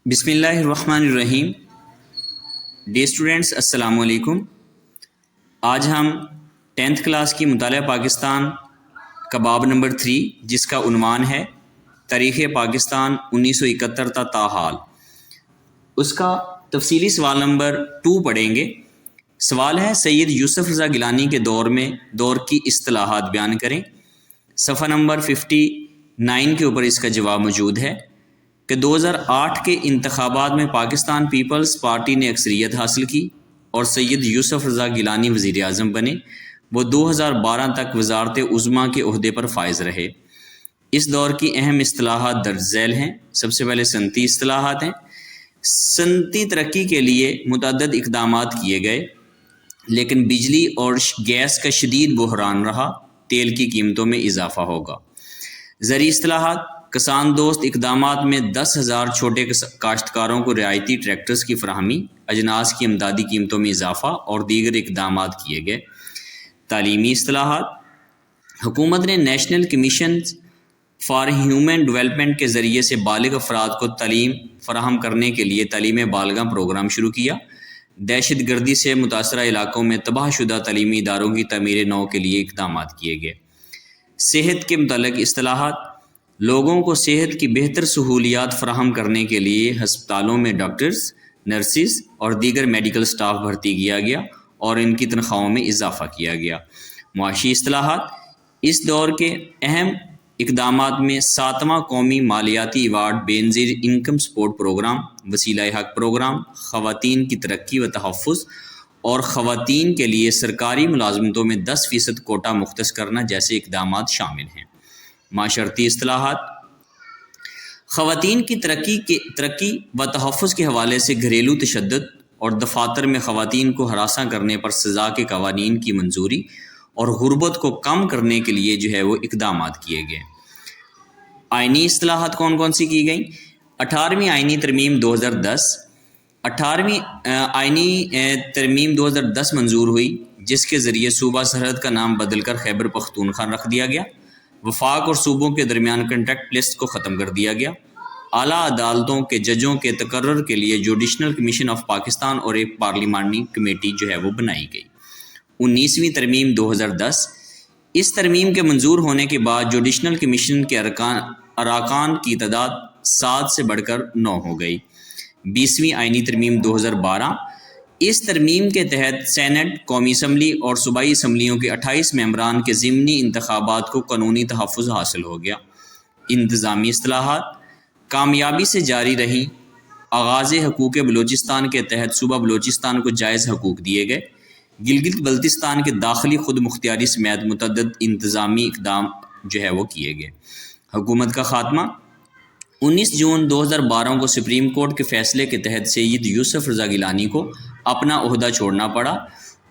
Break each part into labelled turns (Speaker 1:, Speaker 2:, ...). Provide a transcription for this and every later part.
Speaker 1: بسم اللہ الرحمن الرحیم۔ ڈے اسٹوڈنٹس السلام علیکم۔ آج ہم 10th کلاس کی مطالعہ پاکستان کا باب نمبر 3 جس کا عنوان ہے تاریخ پاکستان 1971 تا تاحال، اس کا تفصیلی سوال نمبر 2 پڑھیں گے۔ سوال ہے سید یوسف رضا گیلانی کے دور کی اصطلاحات بیان کریں۔ صفحہ نمبر 59 کے اوپر اس کا جواب موجود ہے کہ 2008 کے انتخابات میں پاکستان پیپلز پارٹی نے اکثریت حاصل کی اور سید یوسف رضا گیلانی وزیر اعظم بنے۔ وہ 2012 تک وزارت عظمیٰ کے عہدے پر فائز رہے۔ اس دور کی اہم اصطلاحات درج ذیل ہیں۔ سب سے پہلے صنعتی اصطلاحات ہیں۔ صنعتی ترقی کے لیے متعدد اقدامات کیے گئے، لیکن بجلی اور گیس کا شدید بحران رہا۔ تیل کی قیمتوں میں اضافہ ہوگا۔ زرعی اصطلاحات: کسان دوست اقدامات میں 10,000 چھوٹے کاشتکاروں کو رعایتی ٹریکٹرز کی فراہمی، اجناس کی امدادی قیمتوں میں اضافہ اور دیگر اقدامات کیے گئے۔ تعلیمی اصطلاحات: حکومت نے national commission for human development کے ذریعے سے بالغ افراد کو تعلیم فراہم کرنے کے لیے تعلیم بالغاں پروگرام شروع کیا۔ دہشت گردی سے متاثرہ علاقوں میں تباہ شدہ تعلیمی اداروں کی تعمیر نو کے لیے اقدامات کیے گئے۔ صحت کے متعلق اصطلاحات: لوگوں کو صحت کی بہتر سہولیات فراہم کرنے کے لیے ہسپتالوں میں ڈاکٹرز، نرسز اور دیگر میڈیکل سٹاف بھرتی کیا گیا اور ان کی تنخواہوں میں اضافہ کیا گیا۔ معاشی اصطلاحات: اس دور کے اہم اقدامات میں 7واں قومی مالیاتی ایوارڈ بے نظیر انکم سپورٹ پروگرام، وسیلہ حق پروگرام، خواتین کی ترقی و تحفظ اور خواتین کے لیے سرکاری ملازمتوں میں 10% کوٹا مختص کرنا جیسے اقدامات شامل ہیں۔ معاشرتی اصطلاحات: خواتین کی ترقی و تحفظ کے حوالے سے گھریلو تشدد اور دفاتر میں خواتین کو ہراساں کرنے پر سزا کے قوانین کی منظوری اور غربت کو کم کرنے کے لیے وہ اقدامات کیے گئے۔ آئینی اصطلاحات کون کون سی کی گئیں؟ 18ویں آئینی ترمیم 2010۔ 18ویں آئینی ترمیم 2010 منظور ہوئی، جس کے ذریعے صوبہ سرحد کا نام بدل کر خیبر پختونخوا رکھ دیا گیا۔ وفاق اور صوبوں کے درمیان کنٹریکٹ لسٹ کو ختم کر دیا گیا۔ اعلیٰ عدالتوں کے ججوں کے تقرر کے لیے جوڈیشنل کمیشن آف پاکستان اور ایک پارلیمانی کمیٹی وہ بنائی گئی۔ 19ویں ترمیم 2010۔ اس ترمیم کے منظور ہونے کے بعد جوڈیشنل کمیشن کے اراکان کی تعداد 7 سے بڑھ کر 9 ہو گئی۔ 20ویں آئینی ترمیم 2012۔ اس ترمیم کے تحت سینٹ، قومی اسمبلی اور صوبائی اسمبلیوں کے 28 ممبران کے ضمنی انتخابات کو قانونی تحفظ حاصل ہو گیا۔ انتظامی اصطلاحات: کامیابی سے جاری رہی آغاز حقوق بلوچستان کے تحت صوبہ بلوچستان کو جائز حقوق دیے گئے۔ گلگت بلتستان کے داخلی خود مختاری سمیت متعدد انتظامی اقدام وہ کیے گئے۔ حکومت کا خاتمہ: 19 جون 2012 کو سپریم کورٹ کے فیصلے کے تحت سید یوسف رضا گیلانی کو اپنا عہدہ چھوڑنا پڑا۔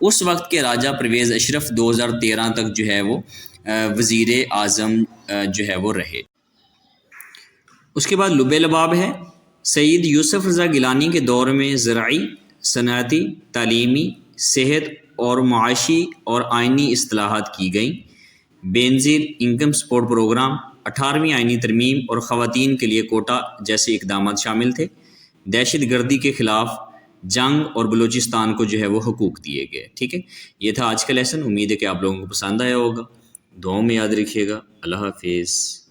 Speaker 1: اس وقت کے راجہ پرویز اشرف 2013 تک وہ وزیر اعظم وہ رہے۔ اس کے بعد لب لباب ہے۔ سید یوسف رضا گیلانی کے دور میں زرعی، صنعتی، تعلیمی، صحت اور معاشی اور آئینی اصطلاحات کی گئیں۔ بے نظیر انکم سپورٹ پروگرام، 18ویں آئینی ترمیم اور خواتین کے لیے کوٹا جیسے اقدامات شامل تھے۔ دہشت گردی کے خلاف جنگ اور بلوچستان کو وہ حقوق دیے گئے۔ ٹھیک ہے، یہ تھا آج کا لیسن۔ امید ہے کہ آپ لوگوں کو پسند آیا ہوگا۔ دعاؤں میں یاد رکھیے گا۔ اللہ حافظ۔